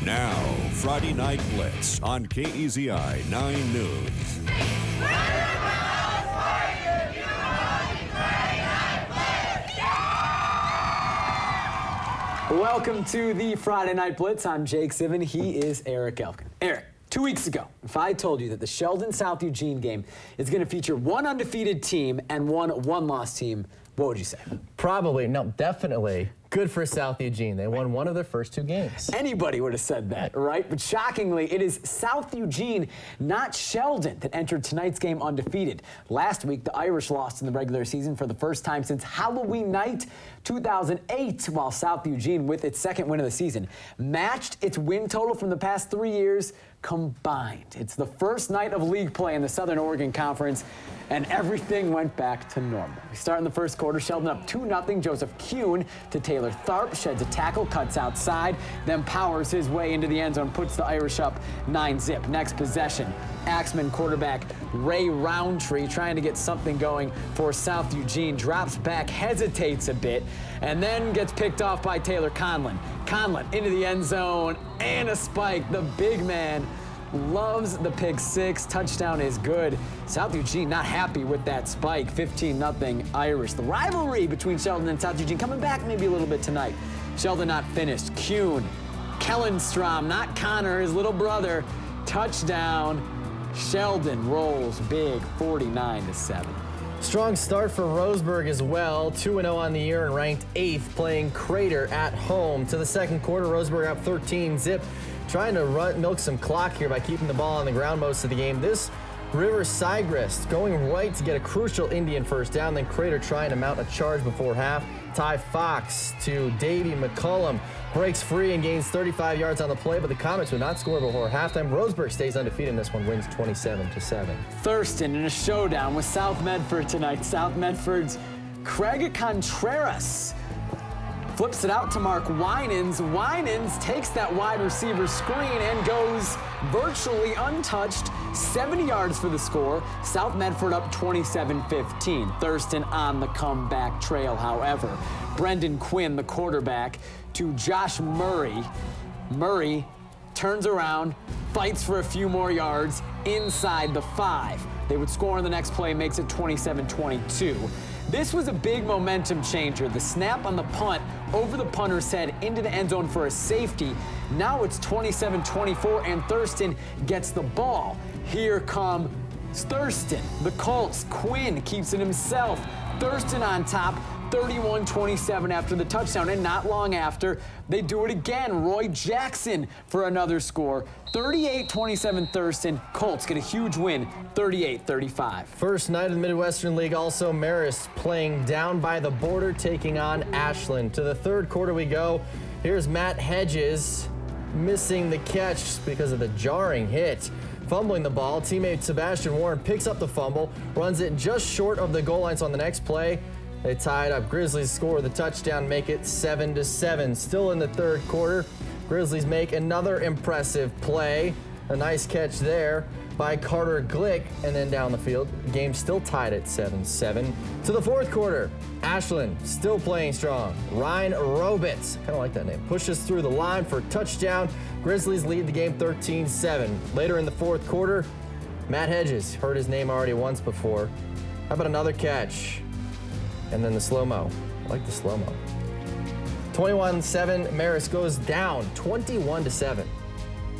Now, Friday Night Blitz on KEZI 9 News. Welcome to the Friday Night Blitz. I'm Jake Zivin. He is Erik Elken. Erik, 2 weeks ago, if I told you that the Sheldon South Eugene game is going to feature one undefeated team and one one-loss team, what would you say? Probably, no, definitely. Good for South Eugene. They won one of their first 2 games. Anybody would have said that, right? But shockingly, it is South Eugene, not Sheldon, that entered tonight's game undefeated. Last week, the Irish lost in the regular season for the first time since Halloween night 2008, while South Eugene, with its second win of the season, matched its win total from the past 3 years combined. It's the first night of league play in the Southern Oregon Conference, and everything went back to normal. We start in the first quarter, Sheldon up 2-0. Joseph Kuhn to Taylor Tharp, sheds a tackle, cuts outside, then powers his way into the end zone, puts the Irish up 9-zip. Next possession, Axman quarterback Ray Roundtree trying to get something going for South Eugene, drops back, hesitates a bit, and then gets picked off by Taylor Conlon. Conlon into the end zone and a spike. The big man loves the pick six. Touchdown is good. South Eugene not happy with that spike. 15-0 Irish. The rivalry between Sheldon and South Eugene coming back maybe a little bit tonight. Sheldon not finished. Kuhn, Kellenstrom, not Connor, his little brother. Touchdown. Sheldon rolls big, 49-7. Strong start for Roseburg as well. 2-0 on the year and ranked 8th, playing Crater at home. To the second quarter, Roseburg up 13-zip. Trying to milk some clock here by keeping the ball on the ground most of the game. This River Sigrist going right to get a crucial Indian first down, then Crater trying to mount a charge before half. Ty Fox to Davey McCullum. Breaks free and gains 35 yards on the play, but the Comets would not score before halftime. Roseburg stays undefeated in this one, wins 27-7. Thurston in a showdown with South Medford tonight. South Medford's Craig Contreras flips it out to Mark Winans. Winans takes that wide receiver screen and goes virtually untouched. 70 yards for the score. South Medford up 27-15. Thurston on the comeback trail, however. Brendan Quinn, the quarterback, to Josh Murray. Murray turns around, fights for a few more yards inside the 5. They would score on the next play, makes it 27-22. This was a big momentum changer. The snap on the punt over the punter's head into the end zone for a safety. Now it's 27-24 and Thurston gets the ball. Here comes Thurston. The Colts. Quinn keeps it himself. Thurston on top. 31-27 after the touchdown, and not long after, they do it again. Roy Jackson for another score. 38-27 Thurston. Colts get a huge win, 38-35. First night of the Midwestern League, also Marist playing down by the border, taking on Ashland. To the third quarter we go. Here's Matt Hedges missing the catch because of the jarring hit. Fumbling the ball, teammate Sebastian Warren picks up the fumble, runs it just short of the goal line, so on the next play, they tied up. Grizzlies score the touchdown, make it 7-7. Still in the third quarter, Grizzlies make another impressive play. A nice catch there by Carter Glick, and then down the field. Game still tied at 7-7. To the fourth quarter, Ashland still playing strong. Ryan Robitz, kind of like that name, pushes through the line for a touchdown. Grizzlies lead the game 13-7. Later in the fourth quarter, Matt Hedges, heard his name already once before. How about another catch? And then the slow-mo. I like the slow-mo. 21-7, Marist goes down 21-7.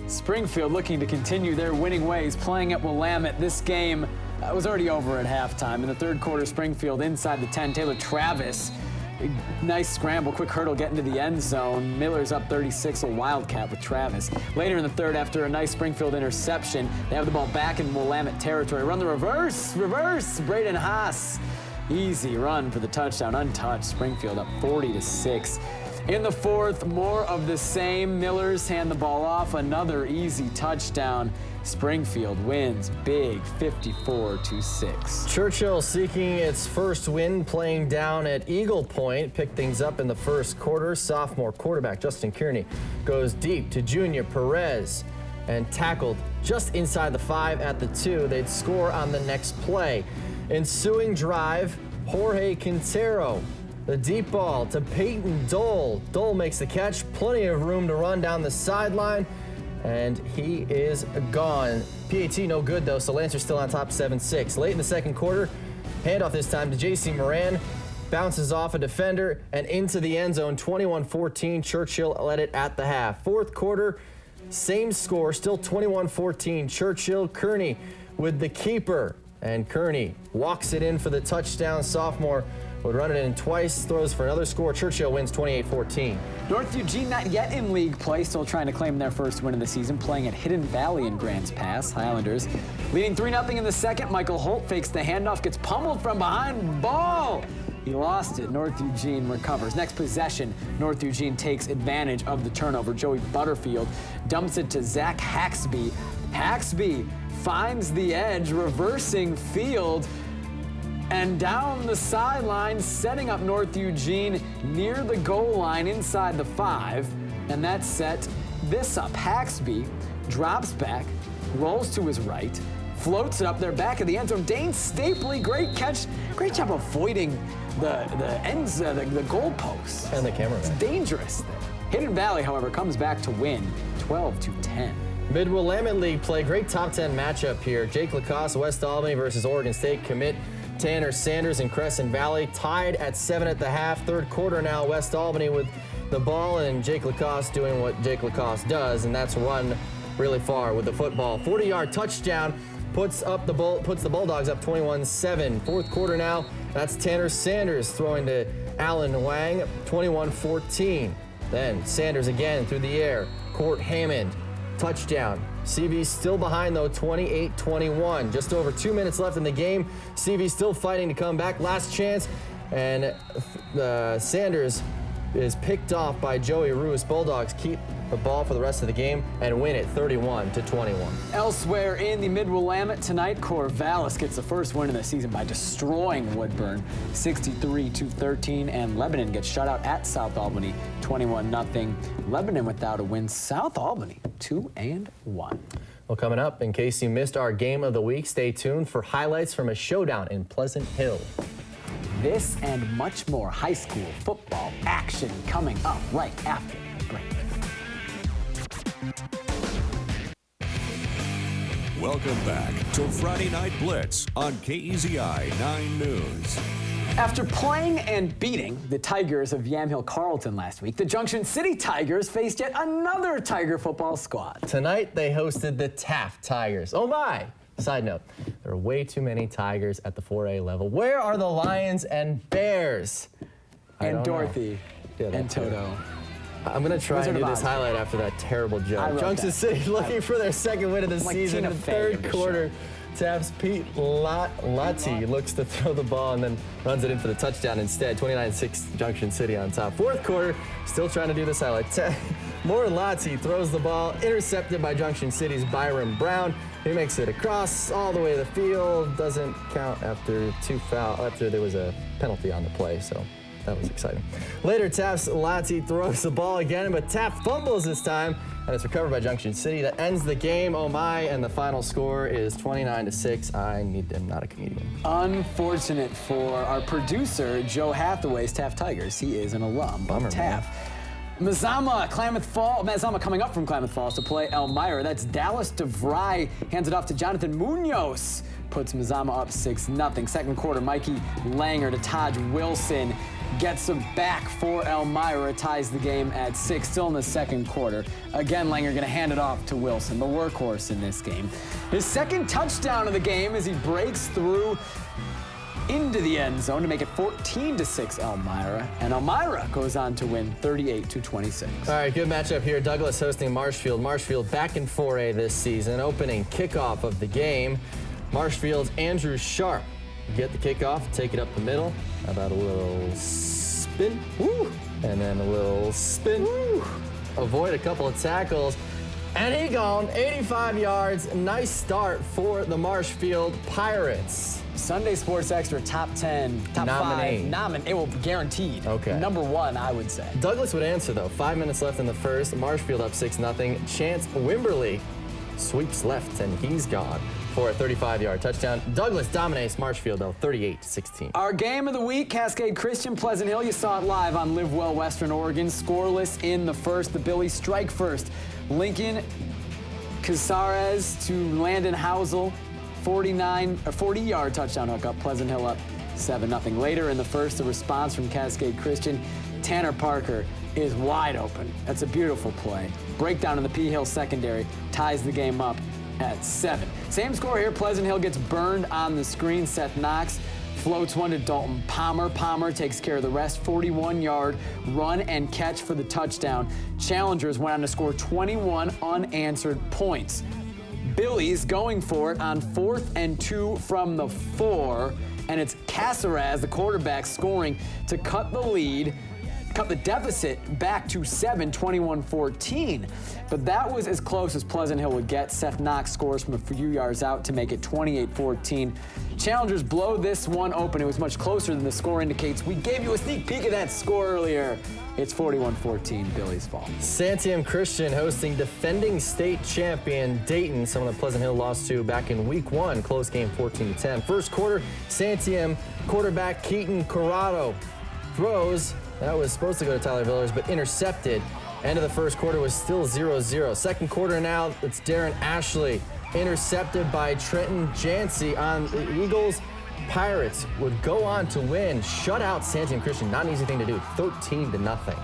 Springfield looking to continue their winning ways, playing at Willamette. This game was already over at halftime. In the third quarter, Springfield inside the 10. Taylor Travis, nice scramble, quick hurdle, get into the end zone. Miller's up 36, a wildcat with Travis. Later in the third, after a nice Springfield interception, they have the ball back in Willamette territory. Run the reverse, Braden Haas. Easy run for the touchdown, untouched. Springfield up 40-6. In the fourth, more of the same. Millers hand the ball off. Another easy touchdown. Springfield wins big, 54-6. Churchill seeking its first win, playing down at Eagle Point. Picked things up in the first quarter. Sophomore quarterback Justin Kearney goes deep to junior Perez and tackled just inside the 5 at the 2. They'd score on the next play. Ensuing drive, Jorge Quintero The deep ball to Peyton Dole. Dole makes the catch. Plenty of room to run down the sideline. And he is gone. PAT no good, though, so Lancer's still on top 7-6. Late in the second quarter, handoff this time to J.C. Moran. Bounces off a defender and into the end zone. 21-14. Churchill led it at the half. Fourth quarter, same score, still 21-14. Churchill. Kearney with the keeper. And Kearney walks it in for the touchdown. Sophomore would run it in twice, throws for another score. Churchill wins 28-14. North Eugene not yet in league play, still trying to claim their first win of the season, playing at Hidden Valley in Grants Pass. Highlanders leading 3-0 in the second. Michael Holt fakes the handoff, gets pummeled from behind. Ball! He lost it. North Eugene recovers. Next possession, North Eugene takes advantage of the turnover. Joey Butterfield dumps it to Zach Haxby. Haxby finds the edge, reversing field, and down the sideline, setting up North Eugene near the goal line inside the 5. And that set this up. Haxby drops back, rolls to his right, floats it up there back of the end zone. Dane Stapley, great catch. Great job avoiding the goal posts. And the camera. It's dangerous there. Hidden Valley, however, comes back to win 12-10. Mid-Willamette League play. Great top 10 matchup here. Jake Lacoste, West Albany versus Oregon State commit Tanner Sanders and Crescent Valley tied at 7 at the half. Third quarter now, West Albany with the ball and Jake Lacoste doing what Jake Lacoste does, and that's run really far with the football. 40-yard touchdown puts the Bulldogs up 21-7. Fourth quarter now, that's Tanner Sanders throwing to Alan Wang, 21-14. Then Sanders again through the air. Court Hammond, touchdown. CV still behind, though, 28-21. Just over 2 minutes left in the game. CV still fighting to come back. Last chance, and Sanders is picked off by Joey Roos. Bulldogs keep the ball for the rest of the game and win it 31-21. Elsewhere in the Mid-Willamette tonight, Corvallis gets the first win of the season by destroying Woodburn 63-13, and Lebanon gets shut out at South Albany 21-0. Lebanon without a win. South Albany 2-1. Well, coming up, in case you missed our game of the week, stay tuned for highlights from a showdown in Pleasant Hill. This and much more high school football action coming up right after the break. Welcome back to Friday Night Blitz on KEZI 9 News. After playing and beating the Tigers of Yamhill Carlton last week, the Junction City Tigers faced yet another Tiger football squad. Tonight, they hosted the Taft Tigers. Oh my! Side note, there are way too many Tigers at the 4A level. Where are the Lions and Bears? And Dorothy and Toto. I'm going to try and do this highlight after that terrible joke. Junction City looking for their second win of the season in the third quarter. Taft's Pete Lati looks to throw the ball and then runs it in for the touchdown instead. 29-6 Junction City on top. Fourth quarter, still trying to do this highlight. More Lati throws the ball, intercepted by Junction City's Byron Brown. He makes it across all the way to the field. Doesn't count after there was a penalty on the play, so that was exciting. Later, Taft's Lati throws the ball again, but Taft fumbles this time, and it's recovered by Junction City. That ends the game. Oh my, and the final score is 29-6. I'm not a comedian. Unfortunate for our producer, Joe Hathaway's Taft Tigers. He is an alum of Taft. Mazama coming up from Klamath Falls to play Elmira. That's Dallas DeVry hands it off to Jonathan Munoz. Puts Mazama up 6-0. Second quarter, Mikey Langer to Taj Wilson. Gets him back for Elmira, ties the game at 6, still in the second quarter. Again, Langer going to hand it off to Wilson, the workhorse in this game. His second touchdown of the game as he breaks through into the end zone to make it 14-6 Elmira, and Elmira goes on to win 38-26. All right, good matchup here. Douglas hosting Marshfield. Marshfield back in 4A this season. Opening kickoff of the game. Marshfield's Andrew Sharp get the kickoff, take it up the middle. How about a little spin? Woo! And then a little spin. Woo! Avoid a couple of tackles. And he gone 85 yards. Nice start for the Marshfield Pirates. Sunday Sports Extra top 10, top Nominee. 5. It will be guaranteed. Okay. Number 1, I would say. Douglas would answer, though. 5 minutes left in the first. Marshfield up 6-0. Chance Wimberly sweeps left, and he's gone. for a 35-yard touchdown. Douglas dominates Marshfield, though, 38-16. Our game of the week, Cascade Christian, Pleasant Hill. You saw it live on Live Well Western Oregon. Scoreless in the first. The Billies strike first. Lincoln Casares to Landon Housel, 40-yard touchdown hookup. Pleasant Hill up 7-0. Later in the first, a response from Cascade Christian. Tanner Parker is wide open. That's a beautiful play. Breakdown in the P Hill secondary ties the game up at 7. Same score here. Pleasant Hill gets burned on the screen. Seth Knox floats one to Dalton Palmer. Palmer takes care of the rest. 41-yard run and catch for the touchdown. Challengers went on to score 21 unanswered points. Billies going for it on 4th and 2 from the 4. And it's Casares, the quarterback, scoring to cut the deficit back to 7, 21-14. But that was as close as Pleasant Hill would get. Seth Knox scores from a few yards out to make it 28-14. Challengers blow this one open. It was much closer than the score indicates. We gave you a sneak peek of that score earlier. It's 41-14, Billy's fault. Santiam Christian hosting defending state champion Dayton, someone that Pleasant Hill lost to back in week 1. Close game, 14-10. First quarter, Santiam quarterback Keaton Corrado throws. That was supposed to go to Tyler Villers, but intercepted. End of the first quarter was still 0-0. Second quarter now, it's Darren Ashley, intercepted by Trenton Jancy on the Eagles. Pirates would go on to win, shut out Santiam Christian. Not an easy thing to do, 13-0.